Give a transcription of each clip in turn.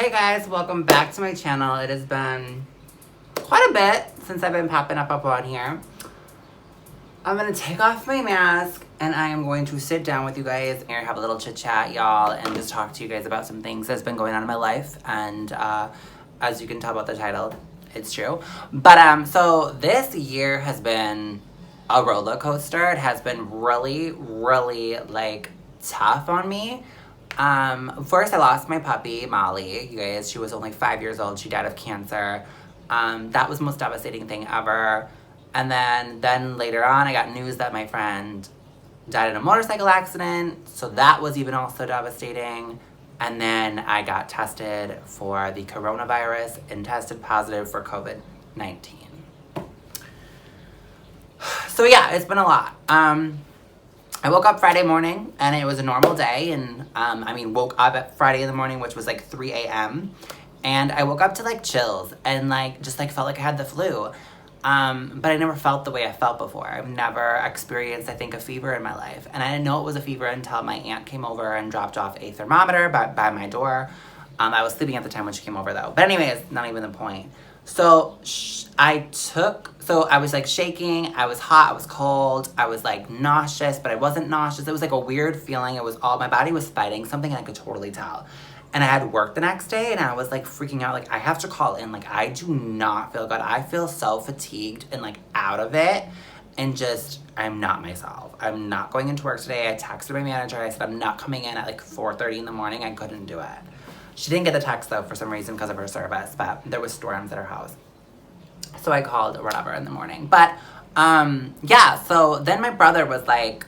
Hey guys, welcome back to my channel. It has been quite a bit since I've been popping up on here. I'm gonna take off my mask and I am going to sit down with you guys and have a little chit chat, y'all, and just talk to you guys about some things that's been going on in my life. And as you can tell about the title, it's true. But so this year has been a roller coaster. It has been really, like tough on me. First I lost my puppy, Molly. You guys, she was only 5 years old. She died of cancer. That was the most devastating thing ever. And then later on, I got news that my friend died in a motorcycle accident. So that was even also devastating. And then I got tested for the coronavirus and tested positive for COVID-19. So yeah, it's been a lot. I woke up Friday morning and it was a normal day, and woke up at Friday in the morning, which was like 3 a.m. and I woke up to like chills and just felt like I had the flu. But I never felt the way I felt before. I've never experienced, I think, a fever in my life. And I didn't know it was a fever until my aunt came over and dropped off a thermometer by my door. I was sleeping at the time when she came over though. But anyways, not even the point. So I was like shaking, I was hot, I was cold, I was like nauseous, but I wasn't nauseous. It was like a weird feeling. It was my body was fighting something, and I could totally tell. And I had work the next day, and I was like freaking out, like I have to call in, like I do not feel good. I feel so fatigued and like out of it, and just, I'm not myself. I'm not going into work today. I texted my manager, I said I'm not coming in at like 4:30 in the morning. I couldn't do it. She didn't get the text though for some reason because of her service, but there was storms at her house. So I called or whatever in the morning. But yeah, so then my brother was like,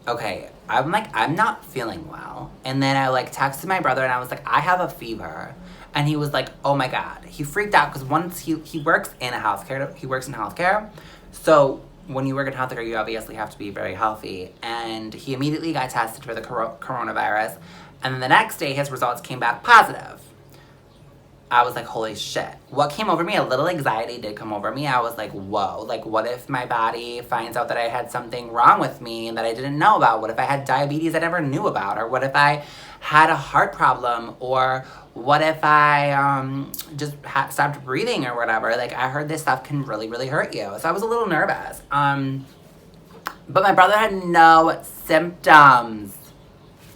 okay, I'm not feeling well. And then I like texted my brother and I was like, I have a fever. And he was like, oh my God. He freaked out because once he works in healthcare. So when you work in healthcare, you obviously have to be very healthy. And he immediately got tested for the coronavirus. And then the next day, his results came back positive. I was like, holy shit. What came over me? A little anxiety did come over me. I was like, whoa. Like, what if my body finds out that I had something wrong with me and that I didn't know about? What if I had diabetes I never knew about? Or what if I had a heart problem? Or what if I just stopped breathing or whatever? Like, I heard this stuff can really, really hurt you. So I was a little nervous. But my brother had no symptoms.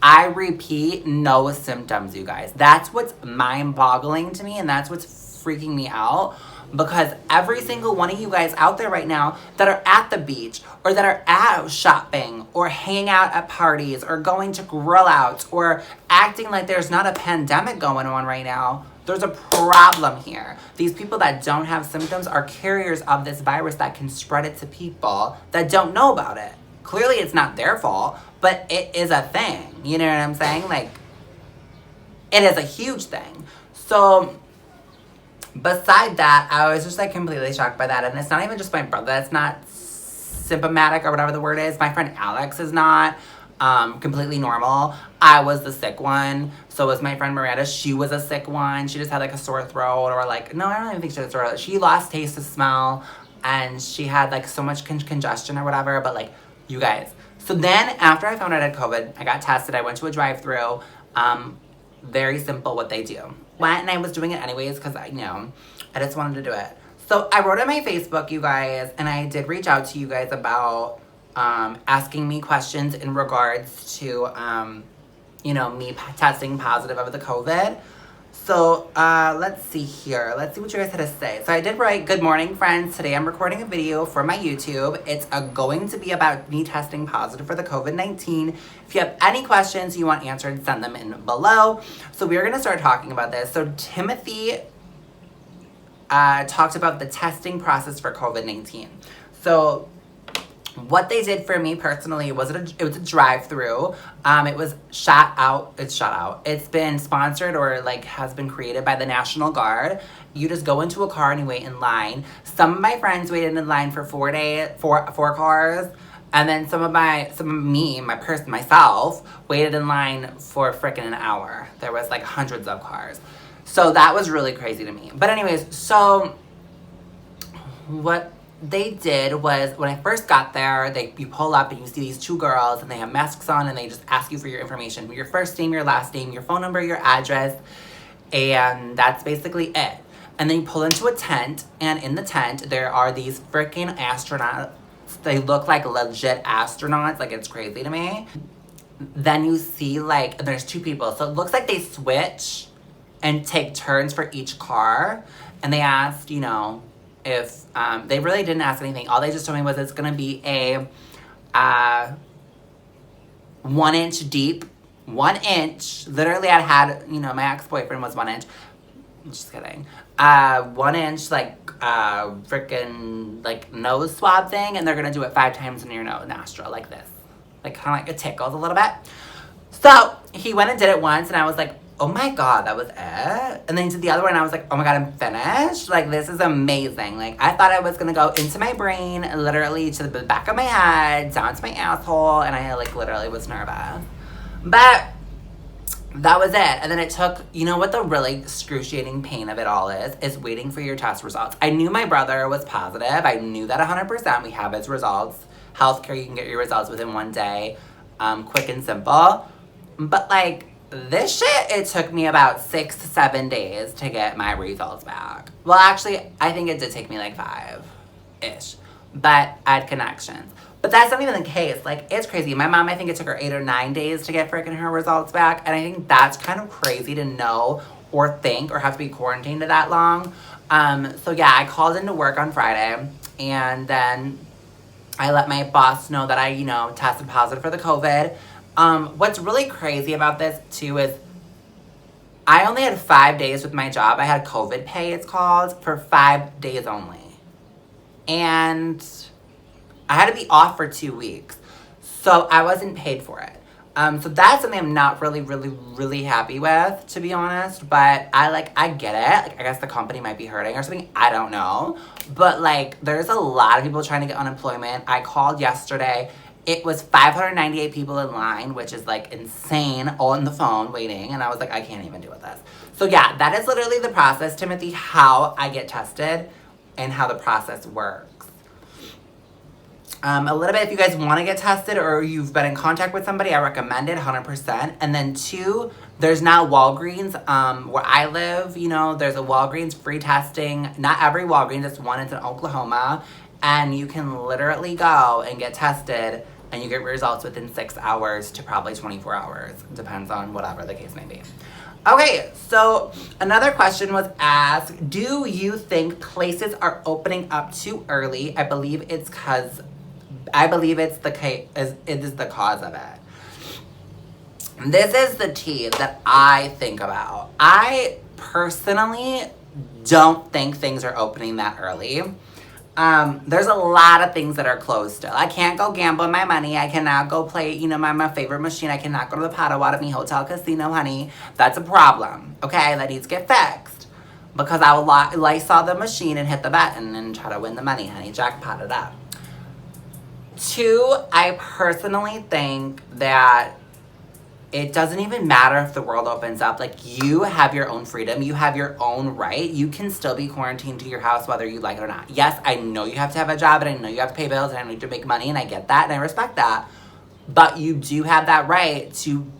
I repeat, no symptoms, you guys. That's what's mind-boggling to me, and that's what's freaking me out, because every single one of you guys out there right now that are at the beach or that are out shopping or hanging out at parties or going to grill outs or acting like there's not a pandemic going on right now, there's a problem here. These people that don't have symptoms are carriers of this virus that can spread it to people that don't know about it. Clearly, it's not their fault, but it is a thing. You know what I'm saying? Like, it is a huge thing. So, beside that, I was just, like, completely shocked by that. And it's not even just my brother that's not symptomatic or whatever the word is. My friend Alex is not completely normal. I was the sick one. So was my friend Miranda. She was a sick one. She just had, like, a sore throat or, like, no, I don't even think she had a sore throat. She lost taste of smell. And she had, like, so much congestion or whatever. But, like, you guys. So then after I found out I had COVID, I got tested. I went to a drive-thru. Very simple what they do. Went and I was doing it anyways because I just wanted to do it. So I wrote on my Facebook, you guys, and I did reach out to you guys about asking me questions in regards to, me testing positive of the COVID. So, let's see here. Let's see what you guys had to say. So I did write, good morning, friends. Today I'm recording a video for my YouTube. It's going to be about me testing positive for the COVID-19. If you have any questions you want answered, send them in below. So we are going to start talking about this. So Timothy talked about the testing process for COVID-19. So what they did for me personally was it was a drive-through. It was shot out. It's been sponsored or like has been created by the National Guard. You just go into a car and you wait in line. Some of my friends waited in line for 4 cars. And then myself waited in line for frickin' an hour. There was like hundreds of cars. So that was really crazy to me. But anyways, so what they did was when I first got there, you pull up and you see these two girls and they have masks on and they just ask you for your information, your first name, your last name, your phone number, your address. And that's basically it. And then you pull into a tent, and in the tent, there are these freaking astronauts. They look like legit astronauts. Like, it's crazy to me. Then you see, like, there's two people. So it looks like they switch and take turns for each car. And they asked, you know, if, they really didn't ask anything. All they just told me was it's going to be a 1 inch deep. 1 inch. Literally, I had, you know, my ex-boyfriend was 1 inch. I'm just kidding. 1 inch, like, freaking, like, nose swab thing. And they're going to do it 5 times in your nose, nostril, like this. Like, kind of like it tickles a little bit. So, he went and did it once, and I was like, oh my God, that was it? And then he did the other one, and I was like, oh my God, I'm finished? Like, this is amazing. Like, I thought I was gonna go into my brain, literally to the back of my head, down to my asshole, and I, like, literally was nervous. But that was it. And then it took, you know what the really excruciating pain of it all is waiting for your test results. I knew my brother was positive. I knew that 100%. We have his results. Healthcare, you can get your results within 1 day. Quick and simple. But, like, this shit, it took me about 6 to 7 days to get my results back. Well, actually, I think it did take me, like, 5-ish. But I had connections. But that's not even the case. Like, it's crazy. My mom, I think it took her 8 or 9 days to get freaking her results back. And I think that's kind of crazy to know or think or have to be quarantined that long. So, yeah, I called into work on Friday. And then I let my boss know that I, you know, tested positive for the COVID. What's really crazy about this, too, is I only had 5 days with my job. I had COVID pay, it's called, for 5 days only. And I had to be off for 2 weeks. So I wasn't paid for it. So that's something I'm not really happy with, to be honest. But I get it. Like, I guess the company might be hurting or something. I don't know. But, like, there's a lot of people trying to get unemployment. I called yesterday. It was 598 people in line, which is, like, insane, all on the phone waiting. And I was like, I can't even deal with this. So, yeah, that is literally the process, Timothy, how I get tested and how the process works. A little bit, if you guys want to get tested or you've been in contact with somebody, I recommend it 100%. And then 2, there's now Walgreens. Where I live, you know, there's a Walgreens free testing. Not every Walgreens, it's one, it's in Oklahoma. And you can literally go and get tested and you get results within 6 hours to probably 24 hours. Depends on whatever the case may be. Okay, so another question was asked, do you think places are opening up too early? I believe it's the case, it is the cause of it. This is the tea that I think about. I personally don't think things are opening that early. There's a lot of things that are closed still. I can't go gamble my money. I cannot go play, you know, my favorite machine. I cannot go to the Potawatomi Hotel Casino, honey. That's a problem, okay? That needs to get fixed. Because I will Lysol the machine and hit the button and try to win the money, honey. Jackpot it up. 2, I personally think that it doesn't even matter if the world opens up. Like, you have your own freedom. You have your own right. You can still be quarantined to your house whether you like it or not. Yes, I know you have to have a job, and I know you have to pay bills, and I need to make money, and I get that, and I respect that. But you do have that right to,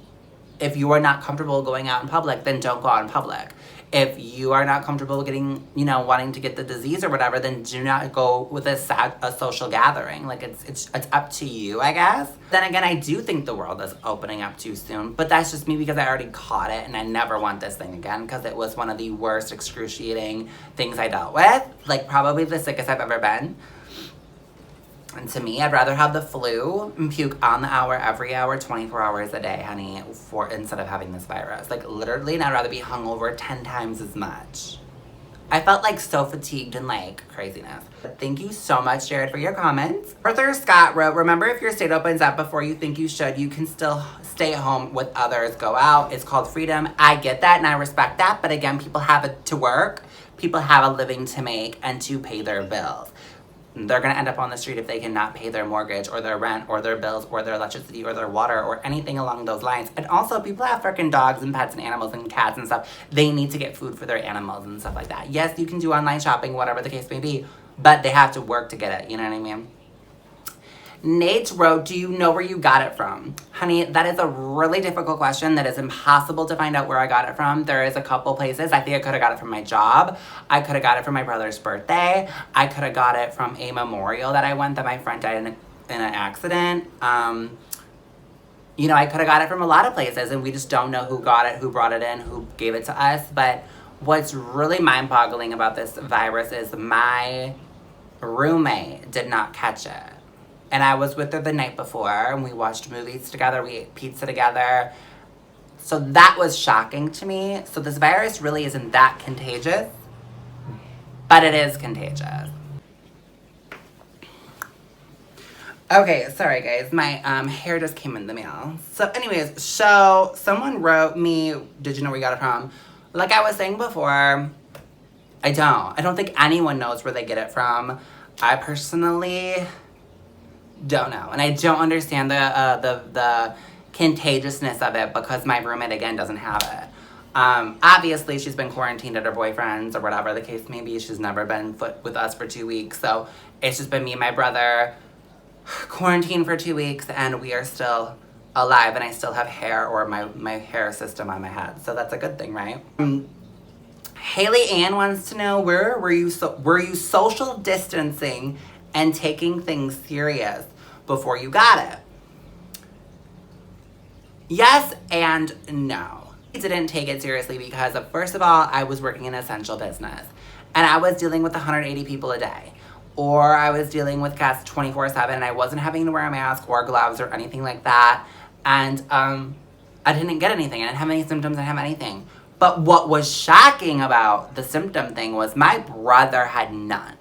if you are not comfortable going out in public, then don't go out in public. If you are not comfortable getting, you know, wanting to get the disease or whatever, then do not go with a social gathering. Like, it's up to you, I guess. Then again, I do think the world is opening up too soon, but that's just me because I already caught it and I never want this thing again because it was one of the worst excruciating things I dealt with. Like, probably the sickest I've ever been. And to me, I'd rather have the flu and puke on the hour, every hour, 24 hours a day, honey, instead of having this virus. Like, literally, and I'd rather be hungover 10 times as much. I felt, like, so fatigued and, like, craziness. But thank you so much, Jared, for your comments. Arthur Scott wrote, remember, if your state opens up before you think you should, you can still stay home with others, go out. It's called freedom. I get that, and I respect that. But, again, people have it to work. People have a living to make and to pay their bills. They're going to end up on the street if they cannot pay their mortgage or their rent or their bills or their electricity or their water or anything along those lines. And also, people have freaking dogs and pets and animals and cats and stuff. They need to get food for their animals and stuff like that. Yes, you can do online shopping, whatever the case may be, but they have to work to get it. You know what I mean? Nate wrote, do you know where you got it from? Honey, that is a really difficult question that is impossible to find out where I got it from. There is a couple places. I think I could have got it from my job. I could have got it from my brother's birthday. I could have got it from a memorial that I went that my friend died in an accident. You know, I could have got it from a lot of places, and we just don't know who got it, who brought it in, who gave it to us. But what's really mind-boggling about this virus is my roommate did not catch it. And I was with her the night before, and we watched movies together, we ate pizza together. So that was shocking to me. So this virus really isn't that contagious, but it is contagious. Okay, sorry guys, my hair just came in the mail. So anyways, so someone wrote me, did you know where you got it from? Like I was saying before, I don't think anyone knows where they get it from. I personally don't know, and I don't understand the contagiousness of it because my roommate again doesn't have it. Obviously she's been quarantined at her boyfriend's or whatever the case may be. She's never been with us for 2 weeks, so it's just been me and my brother quarantined for 2 weeks, and we are still alive, and I still have hair or my hair system on my head, so that's a good thing, right? Haley Ann wants to know, were you social distancing and taking things serious before you got it? Yes and no. I didn't take it seriously because, first of all, I was working in an essential business, and I was dealing with 180 people a day, or I was dealing with guests 24/7, and I wasn't having to wear a mask or gloves or anything like that, and I didn't get anything. I didn't have any symptoms. I didn't have anything. But what was shocking about the symptom thing was my brother had none.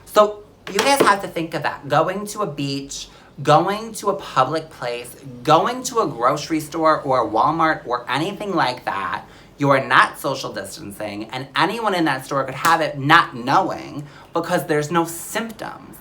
So you guys have to think of that. Going to a beach, going to a public place, going to a grocery store or Walmart or anything like that, you are not social distancing, and anyone in that store could have it not knowing because there's no symptoms.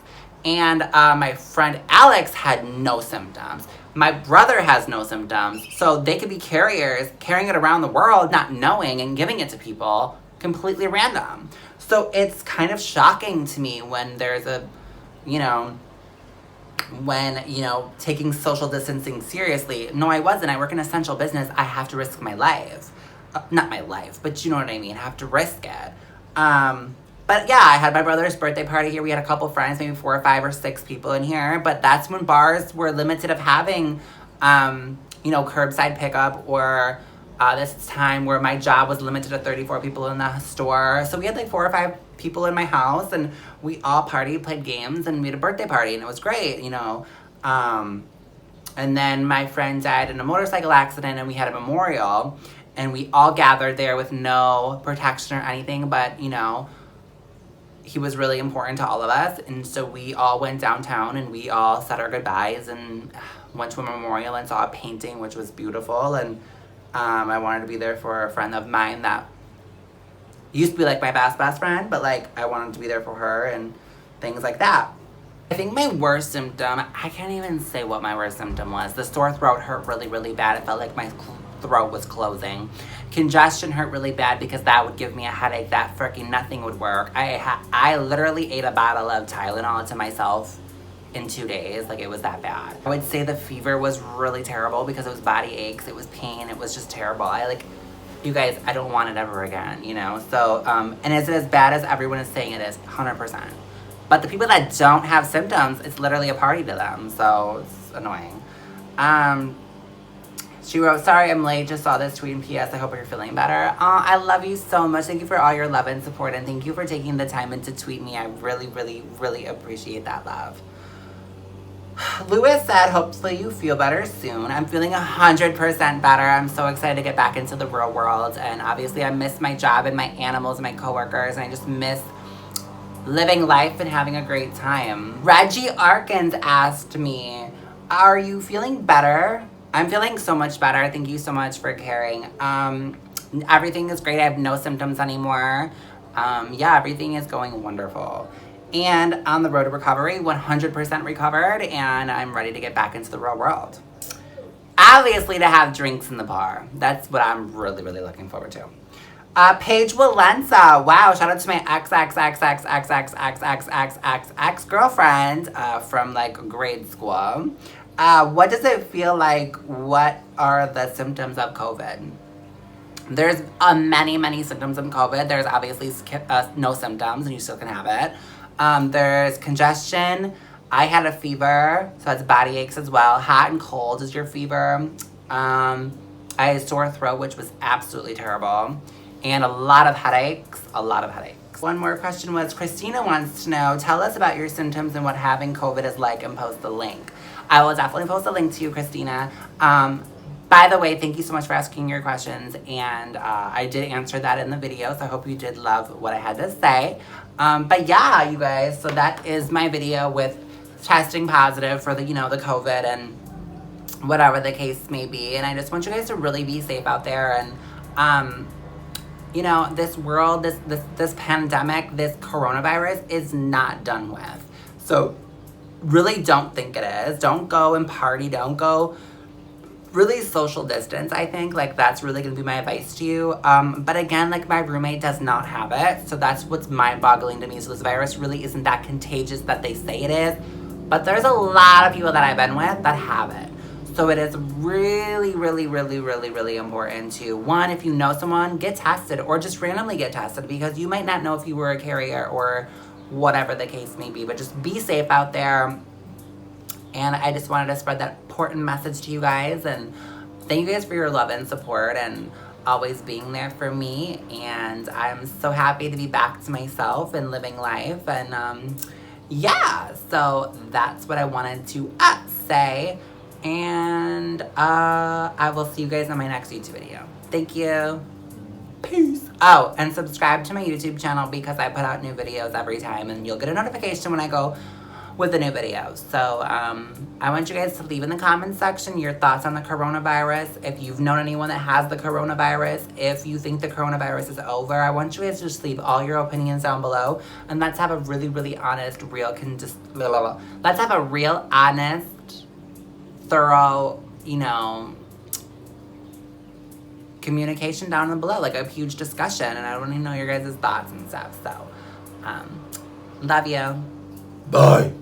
And my friend Alex had no symptoms. My brother has no symptoms, so they could be carriers, carrying it around the world, not knowing, and giving it to people completely random. So it's kind of shocking to me when there's taking social distancing seriously. No, I wasn't. I work in essential business. I have to risk my life. Not my life, but you know what I mean. I have to risk it. But yeah, I had my brother's birthday party here. We had a couple friends, maybe 4 or 5 or 6 people in here. But that's when bars were limited of having, curbside pickup, or this time where my job was limited to 34 people in the store. So we had like 4 or 5 people in my house, and we all partied, played games, and we had a birthday party, and it was great, And then my friend died in a motorcycle accident, and we had a memorial, and we all gathered there with no protection or anything, but, he was really important to all of us, and so we all went downtown, and we all said our goodbyes, and went to a memorial and saw a painting, which was beautiful, and I wanted to be there for a friend of mine that used to be like my best friend, but like I wanted to be there for her and things like that. I think my worst symptom, I can't even say what my worst symptom was. The sore throat hurt really, really bad. It felt like my throat was closing. Congestion hurt really bad because that would give me a headache that freaking nothing would work. I literally ate a bottle of Tylenol to myself in 2 days. Like, it was that bad. I would say the fever was really terrible because it was body aches, it was pain, it was just terrible. You guys, I don't want it ever again, So, and is it as bad as everyone is saying it is? 100%. But the people that don't have symptoms, it's literally a party to them, so it's annoying. She wrote, sorry I'm late, just saw this tweet and PS, I hope you're feeling better. I love you so much. Thank you for all your love and support, and thank you for taking the time to tweet me. I really, really, really appreciate that love. Lewis said, hopefully you feel better soon. I'm feeling 100% better. I'm so excited to get back into the real world, and obviously I miss my job and my animals and my coworkers, and I just miss living life and having a great time. Reggie Arkins asked me, are you feeling better? I'm feeling so much better. Thank you so much for caring. Everything is great. I have no symptoms anymore. Everything is going wonderful. And on the road to recovery, 100% recovered, and I'm ready to get back into the real world. Obviously to have drinks in the bar. That's what I'm really, really looking forward to. Paige Walensa. Wow, shout out to my ex girlfriend from like grade school. What does it feel like? What are the symptoms of COVID? There's many symptoms of COVID. There's obviously no symptoms and you still can have it. There's congestion. I had a fever, so that's body aches as well. Hot and cold is your fever. I had a sore throat, which was absolutely terrible. And a lot of headaches. One more question was, Christina wants to know, tell us about your symptoms and what having COVID is like, and post the link. I will definitely post a link to you, Christina. By the way, thank you so much for asking your questions, and I did answer that in the video, so I hope you did love what I had to say. But yeah, you guys, so that is my video with testing positive for the, the COVID and whatever the case may be. And I just want you guys to really be safe out there. And, this world, this pandemic, this coronavirus is not done with. So really don't think it is. Don't go and party. Don't go really social distance, I think. Like, that's really going to be my advice to you. But again, like, my roommate does not have it. So that's what's mind-boggling to me. So this virus really isn't that contagious that they say it is. But there's a lot of people that I've been with that have it. So it is really important to, one, if you know someone, get tested, or just randomly get tested, because you might not know if you were a carrier or whatever the case may be. But just be safe out there. And I just wanted to spread that important message to you guys. And thank you guys for your love and support and always being there for me. And I'm so happy to be back to myself and living life. And yeah, so that's what I wanted to say. And I will see you guys on my next YouTube video. Thank you. Peace. Oh, and subscribe to my YouTube channel, because I put out new videos every time, and you'll get a notification when I go with the new videos. So I want you guys to leave in the comments section your thoughts on the coronavirus. If you've known anyone that has the coronavirus, if you think the coronavirus is over, I want you guys to just leave all your opinions down below, and let's have a really honest, let's have a real honest, thorough, communication down below, like a huge discussion. And I want to know your guys' thoughts and stuff. So love you. Bye.